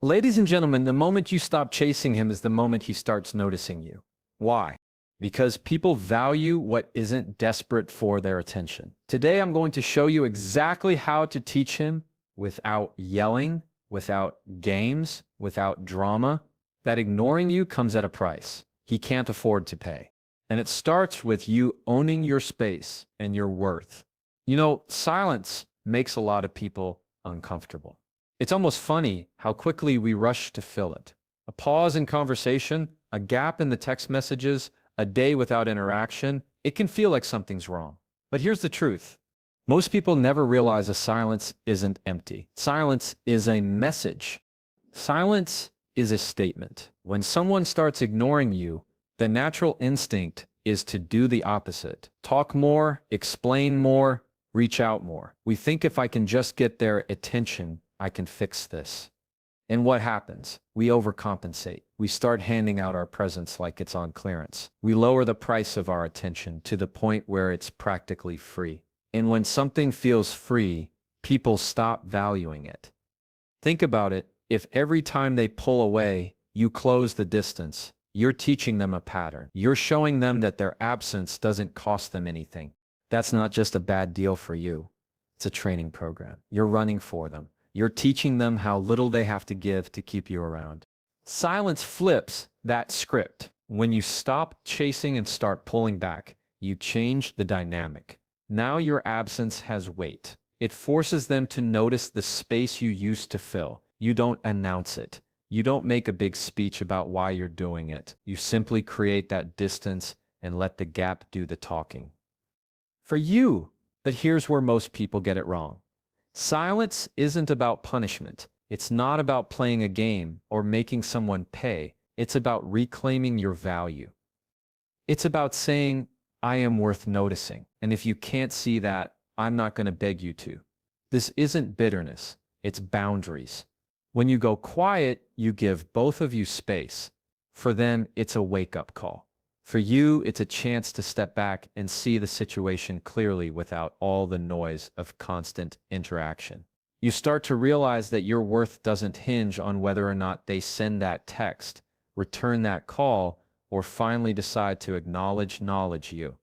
Ladies and gentlemen, the moment you stop chasing him is the moment he starts noticing you. Why? Because people value what isn't desperate for their attention. Today, I'm going to show you exactly how to teach him without yelling, without games, without drama, that ignoring you comes at a price he can't afford to pay. And it starts with you owning your space and your worth. You know, silence makes a lot of people uncomfortable. It's almost funny how quickly we rush to fill it. A pause in conversation, a gap in the text messages, a day without interaction, it can feel like something's wrong. But here's the truth. Most people never realize a silence isn't empty. Silence is a message. Silence is a statement. When someone starts ignoring you, the natural instinct is to do the opposite. Talk more, explain more, reach out more. We think if I can just get their attention, I can fix this. And what happens? We overcompensate. We start handing out our presence like it's on clearance. We lower the price of our attention to the point where it's practically free. And when something feels free, people stop valuing it. Think about it. If every time they pull away, you close the distance, you're teaching them a pattern. You're showing them that their absence doesn't cost them anything. That's not just a bad deal for you. It's a training program. You're running for them. You're teaching them how little they have to give to keep you around. Silence flips that script. When you stop chasing and start pulling back, you change the dynamic. Now your absence has weight. It forces them to notice the space you used to fill. You don't announce it. You don't make a big speech about why you're doing it. You simply create that distance and let the gap do the talking. For you, but here's where most people get it wrong. Silence isn't about punishment. It's not about playing a game or making someone pay. It's about reclaiming your value. It's about saying, I am worth noticing. And if you can't see that, I'm not going to beg you to. This isn't bitterness. It's boundaries. When you go quiet, you give both of you space. For them, it's a wake-up call. For you, it's a chance to step back and see the situation clearly without all the noise of constant interaction. You start to realize that your worth doesn't hinge on whether or not they send that text, return that call, or finally decide to acknowledge you.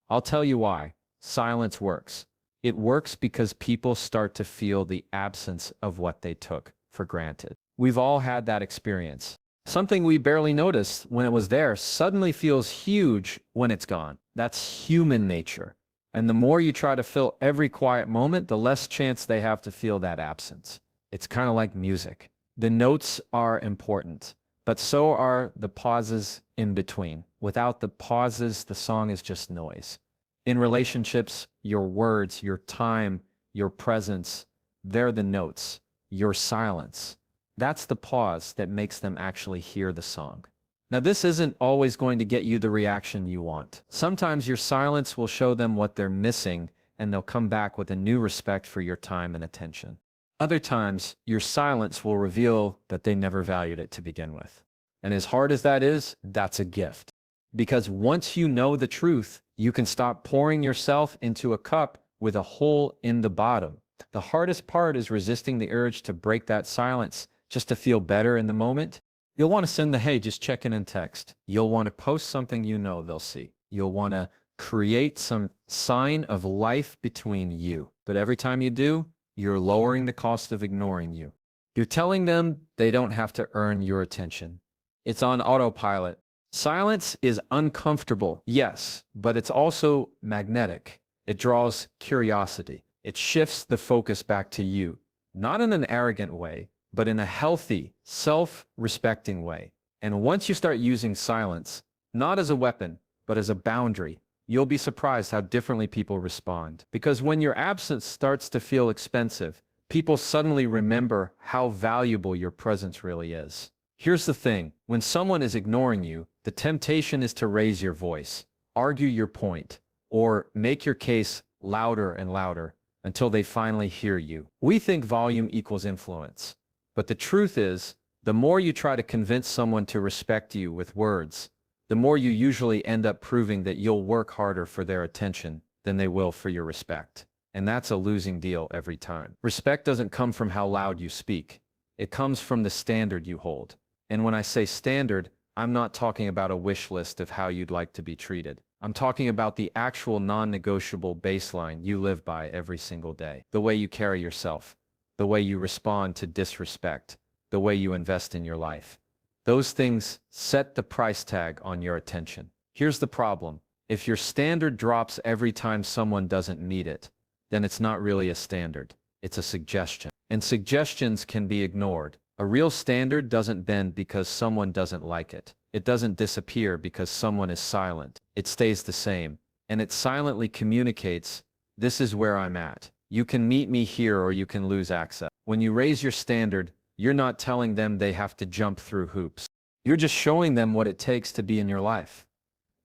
I'll tell you why. Silence works. It works because people start to feel the absence of what they took for granted. We've all had that experience. Something we barely noticed when it was there suddenly feels huge when it's gone. That's human nature. And the more you try to fill every quiet moment, the less chance they have to feel that absence. It's kind of like music. The notes are important, but so are the pauses in between. Without the pauses, the song is just noise. In relationships, your words, your time, your presence, they're the notes. Your silence. That's the pause that makes them actually hear the song. Now, this isn't always going to get you the reaction you want. Sometimes your silence will show them what they're missing, and they'll come back with a new respect for your time and attention. Other times, your silence will reveal that they never valued it to begin with. And as hard as that is, that's a gift. Because once you know the truth, you can stop pouring yourself into a cup with a hole in the bottom. The hardest part is resisting the urge to break that silence just to feel better in the moment. You'll want to send the, hey, just check in and text. You'll want to post something you know they'll see. You'll want to create some sign of life between you. But every time you do, you're lowering the cost of ignoring you. You're telling them they don't have to earn your attention. It's on autopilot. Silence is uncomfortable, yes, but it's also magnetic. It draws curiosity. It shifts the focus back to you, not in an arrogant way, but in a healthy, self-respecting way. And once you start using silence, not as a weapon, but as a boundary, you'll be surprised how differently people respond. Because when your absence starts to feel expensive, people suddenly remember how valuable your presence really is. Here's the thing, when someone is ignoring you, the temptation is to raise your voice, argue your point, or make your case louder and louder until they finally hear you. We think volume equals influence. But the truth is, the more you try to convince someone to respect you with words, the more you usually end up proving that you'll work harder for their attention than they will for your respect. And that's a losing deal every time. Respect doesn't come from how loud you speak. It comes from the standard you hold. And when I say standard, I'm not talking about a wish list of how you'd like to be treated. I'm talking about the actual non-negotiable baseline you live by every single day. The way you carry yourself, the way you respond to disrespect, the way you invest in your life. Those things set the price tag on your attention. Here's the problem. If your standard drops every time someone doesn't meet it, then it's not really a standard. It's a suggestion. And suggestions can be ignored. A real standard doesn't bend because someone doesn't like it. It doesn't disappear because someone is silent. It stays the same. And it silently communicates, this is where I'm at. You can meet me here or you can lose access. When you raise your standard, you're not telling them they have to jump through hoops. You're just showing them what it takes to be in your life.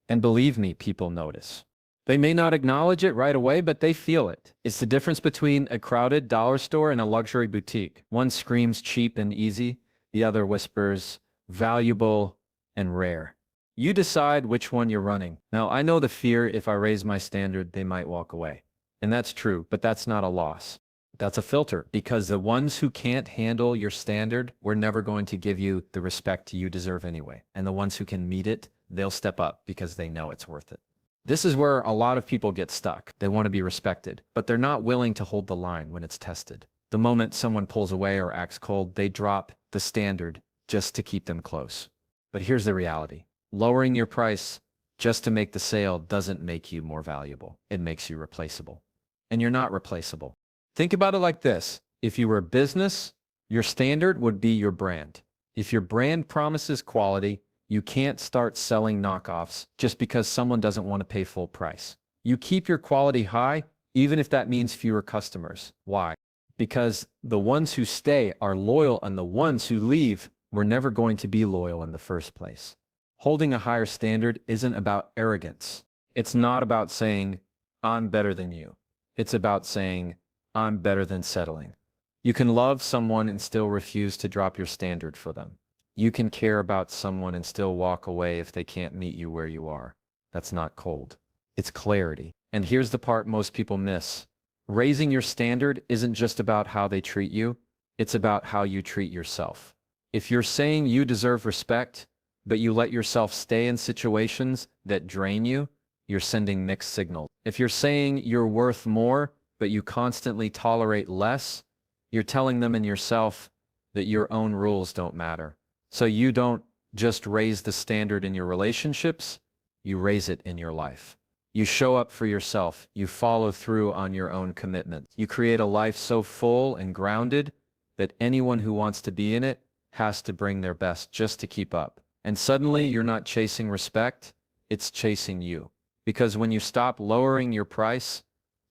And believe me, people notice. They may not acknowledge it right away, but they feel it. It's the difference between a crowded dollar store and a luxury boutique. One screams cheap and easy, the other whispers valuable and rare. You decide which one you're running. Now, I know the fear if I raise my standard, they might walk away. And that's true, but that's not a loss. That's a filter, because the ones who can't handle your standard, we're never going to give you the respect you deserve anyway. And the ones who can meet it, they'll step up because they know it's worth it. This is where a lot of people get stuck. They want to be respected, but they're not willing to hold the line when it's tested. The moment someone pulls away or acts cold, they drop the standard just to keep them close. But here's the reality. Lowering your price just to make the sale doesn't make you more valuable. It makes you replaceable. And you're not replaceable. Think about it like this. If you were a business, your standard would be your brand. If your brand promises quality, you can't start selling knockoffs just because someone doesn't want to pay full price. You keep your quality high, even if that means fewer customers. Why? Because the ones who stay are loyal and the ones who leave were never going to be loyal in the first place. Holding a higher standard isn't about arrogance. It's not about saying, I'm better than you. It's about saying, I'm better than settling. You can love someone and still refuse to drop your standard for them. You can care about someone and still walk away if they can't meet you where you are. That's not cold. It's clarity. And here's the part most people miss. Raising your standard isn't just about how they treat you. It's about how you treat yourself. If you're saying you deserve respect, but you let yourself stay in situations that drain you, you're sending mixed signals. If you're saying you're worth more, but you constantly tolerate less, you're telling them and yourself that your own rules don't matter. So you don't just raise the standard in your relationships, you raise it in your life. You show up for yourself. You follow through on your own commitments. You create a life so full and grounded that anyone who wants to be in it has to bring their best just to keep up. And suddenly you're not chasing respect, it's chasing you. Because when you stop lowering your price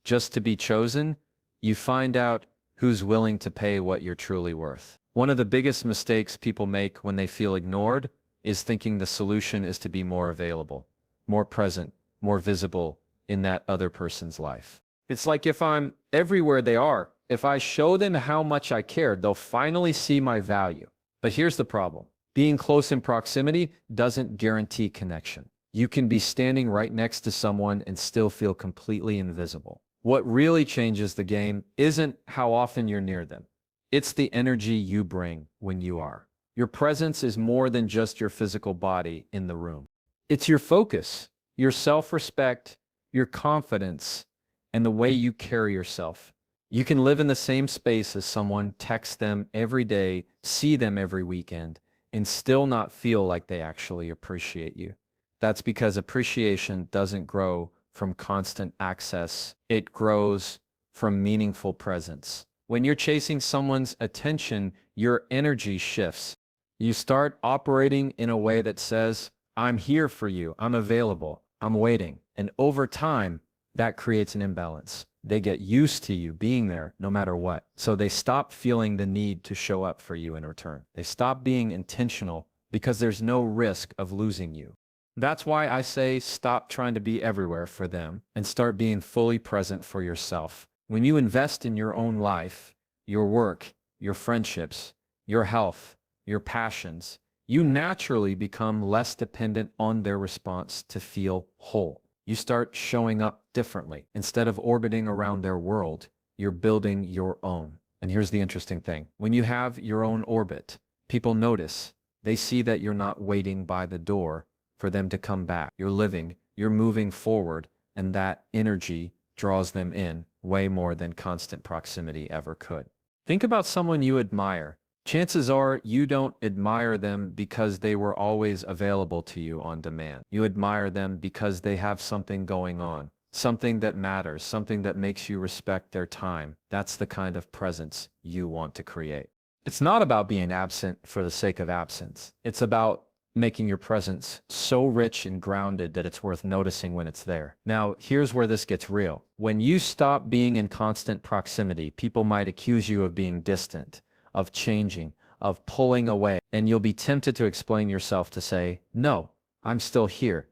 just to be chosen, you find out who's willing to pay what you're truly worth. One of the biggest mistakes people make when they feel ignored is thinking the solution is to be more available, more present, more visible in that other person's life. It's like if I'm everywhere they are, if I show them how much I care, they'll finally see my value. But here's the problem. Being close in proximity doesn't guarantee connection. You can be standing right next to someone and still feel completely invisible. What really changes the game isn't how often you're near them. It's the energy you bring when you are. Your presence is more than just your physical body in the room. It's your focus, your self-respect, your confidence, and the way you carry yourself. You can live in the same space as someone, text them every day, see them every weekend, and still not feel like they actually appreciate you. That's because appreciation doesn't grow from constant access. It grows from meaningful presence. When you're chasing someone's attention, your energy shifts. You start operating in a way that says, I'm here for you, I'm available, I'm waiting. And over time, that creates an imbalance. They get used to you being there no matter what. So they stop feeling the need to show up for you in return. They stop being intentional because there's no risk of losing you. That's why I say stop trying to be everywhere for them and start being fully present for yourself. When you invest in your own life, your work, your friendships, your health, your passions, you naturally become less dependent on their response to feel whole. You start showing up differently. Instead of orbiting around their world, you're building your own. And here's the interesting thing. When you have your own orbit, people notice. They see that you're not waiting by the door for them to come back. You're living, you're moving forward, and that energy draws them in way more than constant proximity ever could. Think about someone you admire. Chances are you don't admire them because they were always available to you on demand. You admire them because they have something going on, something that matters, something that makes you respect their time. That's the kind of presence you want to create. It's not about being absent for the sake of absence. It's about making your presence so rich and grounded that it's worth noticing when it's there. Now, here's where this gets real. When you stop being in constant proximity, people might accuse you of being distant, of changing, of pulling away, and you'll be tempted to explain yourself to say, no, I'm still here.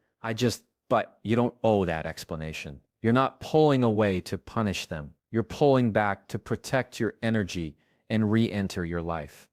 But you don't owe that explanation. You're not pulling away to punish them. You're pulling back to protect your energy and re-enter your life.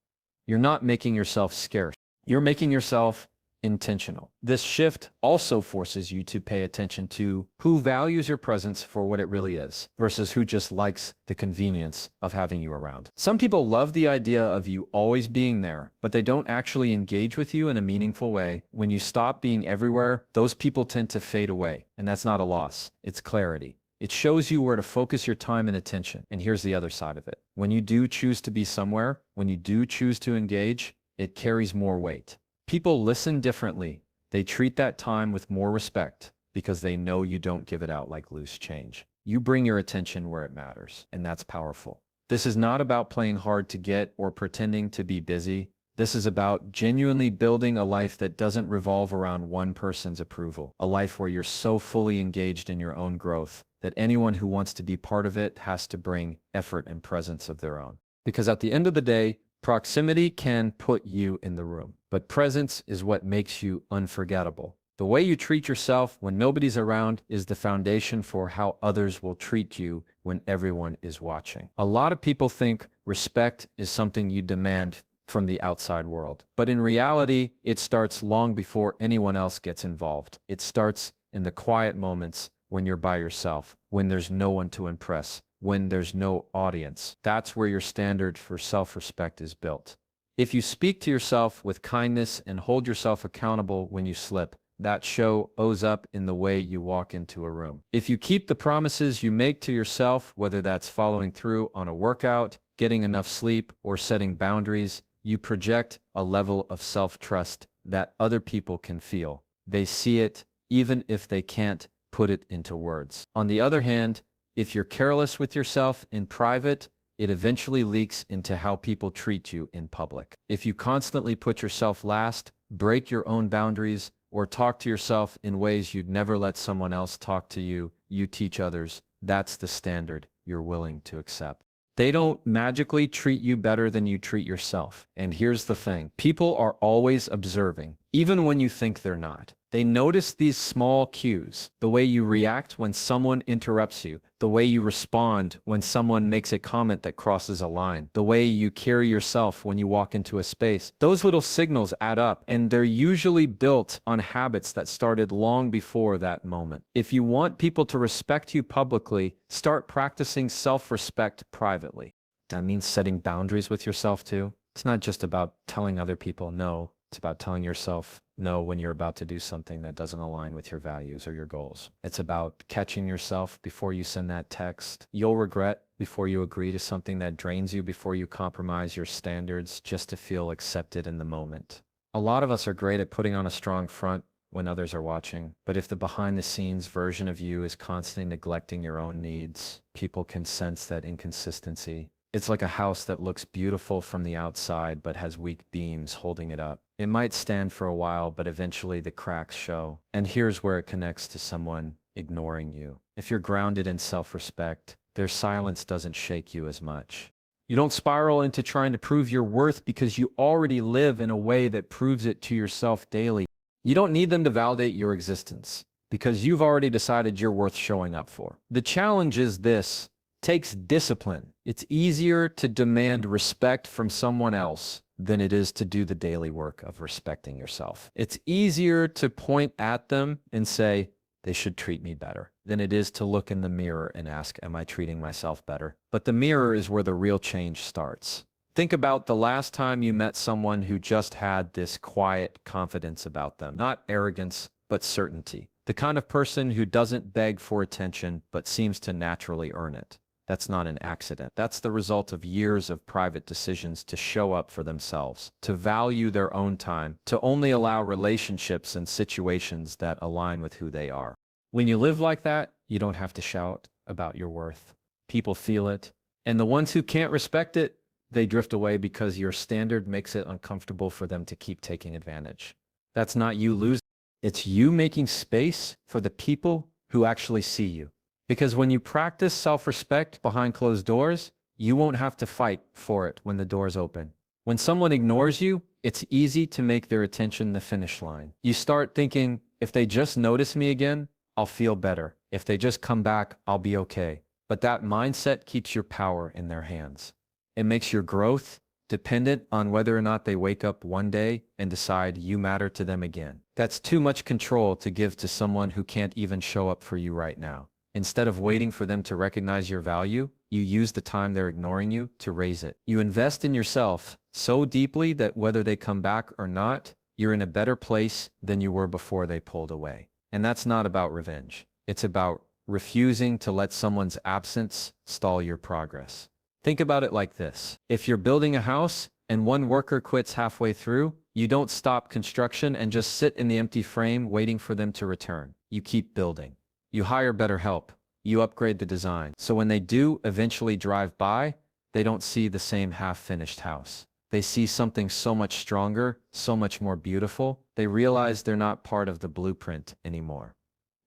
You're not making yourself scarce. You're making yourself intentional. This shift also forces you to pay attention to who values your presence for what it really is versus who just likes the convenience of having you around. Some people love the idea of you always being there, but they don't actually engage with you in a meaningful way. When you stop being everywhere, those people tend to fade away, and that's not a loss. It's clarity. It shows you where to focus your time and attention. And here's the other side of it. When you do choose to be somewhere, when you do choose to engage, it carries more weight. People listen differently. They treat that time with more respect because they know you don't give it out like loose change. You bring your attention where it matters, and that's powerful. This is not about playing hard to get or pretending to be busy. This is about genuinely building a life that doesn't revolve around one person's approval, a life where you're so fully engaged in your own growth that anyone who wants to be part of it has to bring effort and presence of their own. Because at the end of the day, proximity can put you in the room, but presence is what makes you unforgettable. The way you treat yourself when nobody's around is the foundation for how others will treat you when everyone is watching. A lot of people think respect is something you demand from the outside world, but in reality, it starts long before anyone else gets involved. It starts in the quiet moments when you're by yourself, when there's no one to impress, when there's no audience. That's where your standard for self-respect is built. If you speak to yourself with kindness and hold yourself accountable when you slip, that shows up in the way you walk into a room. If you keep the promises you make to yourself, whether that's following through on a workout, getting enough sleep, or setting boundaries, you project a level of self-trust that other people can feel. They see it, even if they can't put it into words. On the other hand, if you're careless with yourself in private, it eventually leaks into how people treat you in public. If you constantly put yourself last, break your own boundaries, or talk to yourself in ways you'd never let someone else talk to you, you teach others. That's the standard you're willing to accept. They don't magically treat you better than you treat yourself. And here's the thing. People are always observing, even when you think they're not. They notice these small cues, the way you react when someone interrupts you, the way you respond when someone makes a comment that crosses a line, the way you carry yourself when you walk into a space. Those little signals add up, and they're usually built on habits that started long before that moment. If you want people to respect you publicly, start practicing self-respect privately. That means setting boundaries with yourself too. It's not just about telling other people no. It's about telling yourself no when you're about to do something that doesn't align with your values or your goals. It's about catching yourself before you send that text you'll regret, before you agree to something that drains you, before you compromise your standards just to feel accepted in the moment. A lot of us are great at putting on a strong front when others are watching, but if the behind-the-scenes version of you is constantly neglecting your own needs, people can sense that inconsistency. It's like a house that looks beautiful from the outside but has weak beams holding it up. It might stand for a while, but eventually the cracks show. And here's where it connects to someone ignoring you. If you're grounded in self-respect, their silence doesn't shake you as much. You don't spiral into trying to prove your worth because you already live in a way that proves it to yourself daily. You don't need them to validate your existence because you've already decided you're worth showing up for. The challenge is this. Takes discipline. It's easier to demand respect from someone else than it is to do the daily work of respecting yourself. It's easier to point at them and say, they should treat me better than it is to look in the mirror and ask, am I treating myself better? But the mirror is where the real change starts. Think about the last time you met someone who just had this quiet confidence about them, not arrogance, but certainty. The kind of person who doesn't beg for attention, but seems to naturally earn it. That's not an accident. That's the result of years of private decisions to show up for themselves, to value their own time, to only allow relationships and situations that align with who they are. When you live like that, you don't have to shout about your worth. People feel it. And the ones who can't respect it, they drift away because your standard makes it uncomfortable for them to keep taking advantage. That's not you losing. It's you making space for the people who actually see you. Because when you practice self-respect behind closed doors, you won't have to fight for it when the doors open. When someone ignores you, it's easy to make their attention the finish line. You start thinking, if they just notice me again, I'll feel better. If they just come back, I'll be okay. But that mindset keeps your power in their hands. It makes your growth dependent on whether or not they wake up one day and decide you matter to them again. That's too much control to give to someone who can't even show up for you right now. Instead of waiting for them to recognize your value, you use the time they're ignoring you to raise it. You invest in yourself so deeply that whether they come back or not, you're in a better place than you were before they pulled away. And that's not about revenge. It's about refusing to let someone's absence stall your progress. Think about it like this. If you're building a house and one worker quits halfway through, you don't stop construction and just sit in the empty frame waiting for them to return. You keep building. You hire better help. You upgrade the design. So when they do eventually drive by, they don't see the same half-finished house. They see something so much stronger, so much more beautiful. They realize they're not part of the blueprint anymore.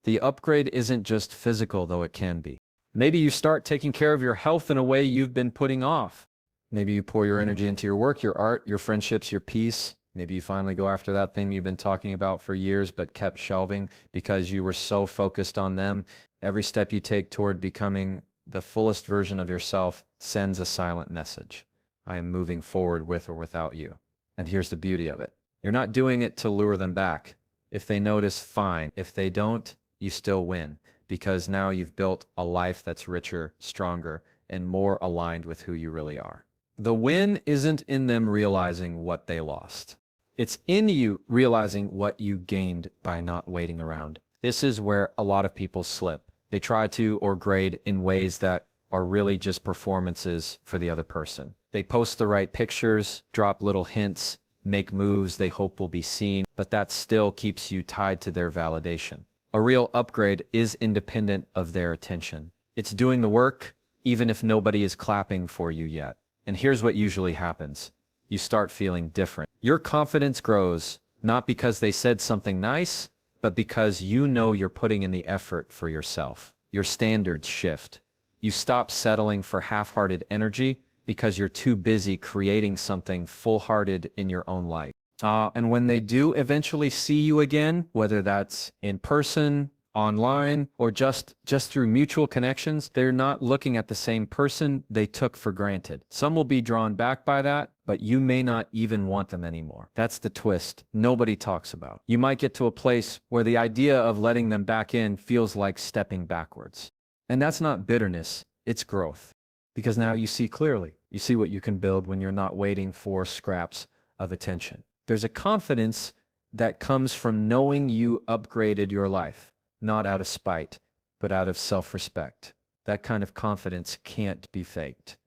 The upgrade isn't just physical, though it can be. Maybe you start taking care of your health in a way you've been putting off. Maybe you pour your energy into your work, your art, your friendships, your peace. Maybe you finally go after that thing you've been talking about for years but kept shelving because you were so focused on them. Every step you take toward becoming the fullest version of yourself sends a silent message. I am moving forward with or without you. And here's the beauty of it. You're not doing it to lure them back. If they notice, fine. If they don't, you still win, because now you've built a life that's richer, stronger, and more aligned with who you really are. The win isn't in them realizing what they lost. It's in you realizing what you gained by not waiting around. This is where a lot of people slip. They try to or grade in ways that are really just performances for the other person. They post the right pictures, drop little hints, make moves they hope will be seen, but that still keeps you tied to their validation. A real upgrade is independent of their attention. It's doing the work, even if nobody is clapping for you yet. And here's what usually happens. You start feeling different. Your confidence grows, not because they said something nice, but because you know you're putting in the effort for yourself. Your standards shift. You stop settling for half-hearted energy because you're too busy creating something full-hearted in your own life. And when they do eventually see you again, whether that's in person, online, or just through mutual connections, they're not looking at the same person they took for granted. Some will be drawn back by that, but you may not even want them anymore. That's the twist nobody talks about. You might get to a place where the idea of letting them back in feels like stepping backwards. And that's not bitterness, it's growth. Because now you see clearly. You see what you can build when you're not waiting for scraps of attention. There's a confidence that comes from knowing you upgraded your life, not out of spite, but out of self-respect. That kind of confidence can't be faked.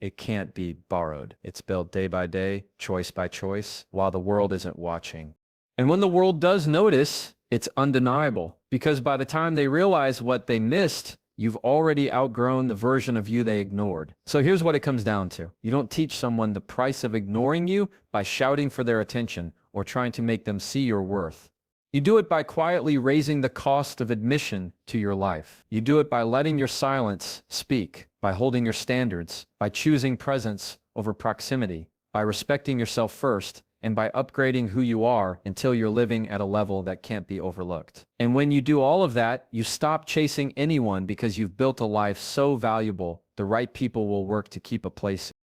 It can't be borrowed. It's built day by day, choice by choice, while the world isn't watching. And when the world does notice, it's undeniable, because by the time they realize what they missed, you've already outgrown the version of you they ignored. So here's what it comes down to. You don't teach someone the price of ignoring you by shouting for their attention or trying to make them see your worth. You do it by quietly raising the cost of admission to your life. You do it by letting your silence speak, by holding your standards, by choosing presence over proximity, by respecting yourself first, and by upgrading who you are until you're living at a level that can't be overlooked. And when you do all of that, you stop chasing anyone because you've built a life so valuable, the right people will work to keep a place